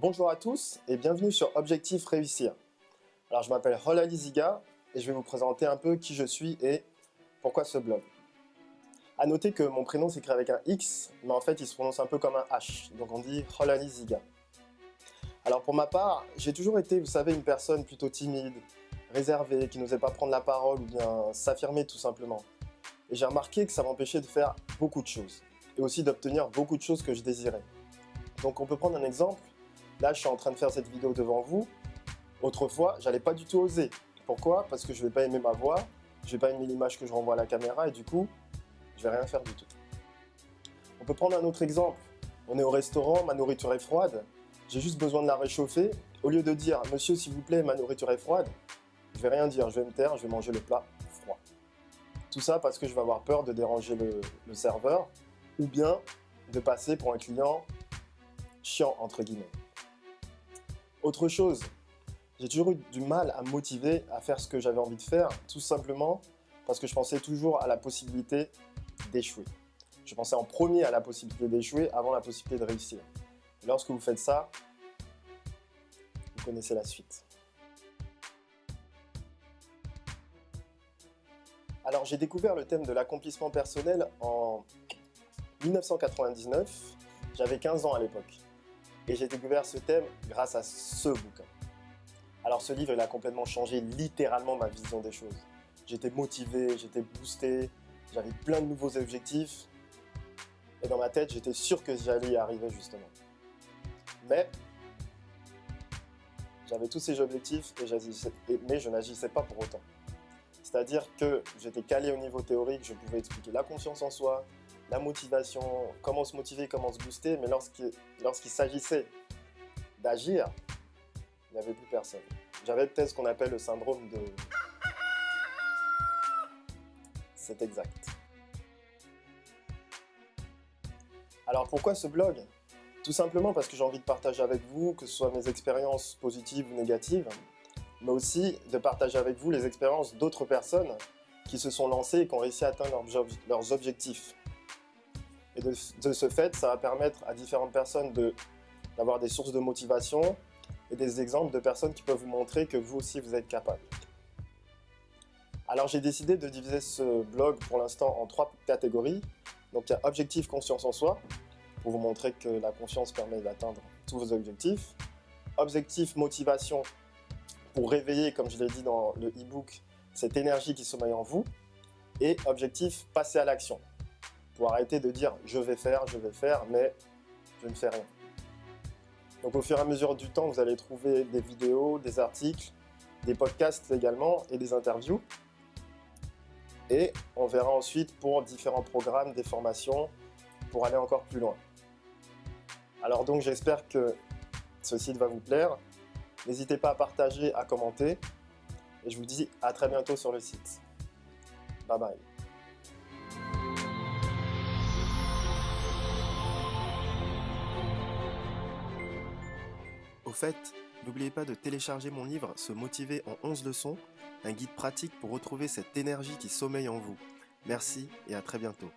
Bonjour à tous et bienvenue sur Objectif Réussir. Alors je m'appelle Rolali Ziga et je vais vous présenter un peu qui je suis et pourquoi ce blog. A noter que mon prénom s'écrit avec un X, mais en fait il se prononce un peu comme un H, donc on dit Rolali Ziga. Alors pour ma part, j'ai toujours été, vous savez, une personne plutôt timide, réservée, qui n'osait pas prendre la parole ou bien s'affirmer tout simplement. Et j'ai remarqué que ça m'empêchait de faire beaucoup de choses et aussi d'obtenir beaucoup de choses que je désirais. Donc on peut prendre un exemple. Là, je suis en train de faire cette vidéo devant vous. Autrefois, j'allais pas du tout oser. Pourquoi? Parce que je vais pas aimer ma voix, je vais pas aimer l'image que je renvoie à la caméra et du coup, je vais rien faire du tout. On peut prendre un autre exemple. On est au restaurant, ma nourriture est froide. J'ai juste besoin de la réchauffer. Au lieu de dire « Monsieur, s'il vous plaît, ma nourriture est froide », je vais rien dire, je vais me taire, je vais manger le plat froid. Tout ça parce que je vais avoir peur de déranger le serveur ou bien de passer pour un client chiant, entre guillemets. Autre chose, j'ai toujours eu du mal à me motiver à faire ce que j'avais envie de faire, tout simplement parce que je pensais toujours à la possibilité d'échouer. Je pensais en premier à la possibilité d'échouer avant la possibilité de réussir. Et lorsque vous faites ça, vous connaissez la suite. Alors j'ai découvert le thème de l'accomplissement personnel en 1999, j'avais 15 ans à l'époque. Et j'ai découvert ce thème grâce à ce bouquin. Alors ce livre, il a complètement changé littéralement ma vision des choses. J'étais motivé, j'étais boosté, j'avais plein de nouveaux objectifs. Et dans ma tête, j'étais sûr que j'allais y arriver justement. Mais j'avais tous ces objectifs, mais je n'agissais pas pour autant. C'est-à-dire que j'étais calé au niveau théorique, je pouvais expliquer la confiance en soi, la motivation, comment se motiver, comment se booster, mais lorsqu'il s'agissait d'agir, il n'y avait plus personne. J'avais peut-être ce qu'on appelle le syndrome de... C'est exact. Alors pourquoi ce blog? Tout simplement parce que j'ai envie de partager avec vous, que ce soit mes expériences positives ou négatives, mais aussi de partager avec vous les expériences d'autres personnes qui se sont lancées et qui ont réussi à atteindre leurs objectifs. Et de ce fait, ça va permettre à différentes personnes d'avoir des sources de motivation et des exemples de personnes qui peuvent vous montrer que vous aussi vous êtes capable. Alors j'ai décidé de diviser ce blog pour l'instant en 3 catégories. Donc il y a objectif confiance en soi, pour vous montrer que la confiance permet d'atteindre tous vos objectifs. Objectif motivation, pour réveiller, comme je l'ai dit dans le e-book, cette énergie qui sommeille en vous. Et objectif passer à l'action, pour arrêter de dire je vais faire, mais je ne fais rien. Donc au fur et à mesure du temps, vous allez trouver des vidéos, des articles, des podcasts également et des interviews. Et on verra ensuite pour différents programmes, des formations, pour aller encore plus loin. Alors donc j'espère que ce site va vous plaire. N'hésitez pas à partager, à commenter. Et je vous dis à très bientôt sur le site. Bye bye. Au fait, n'oubliez pas de télécharger mon livre « Se motiver en 11 leçons », un guide pratique pour retrouver cette énergie qui sommeille en vous. Merci et à très bientôt.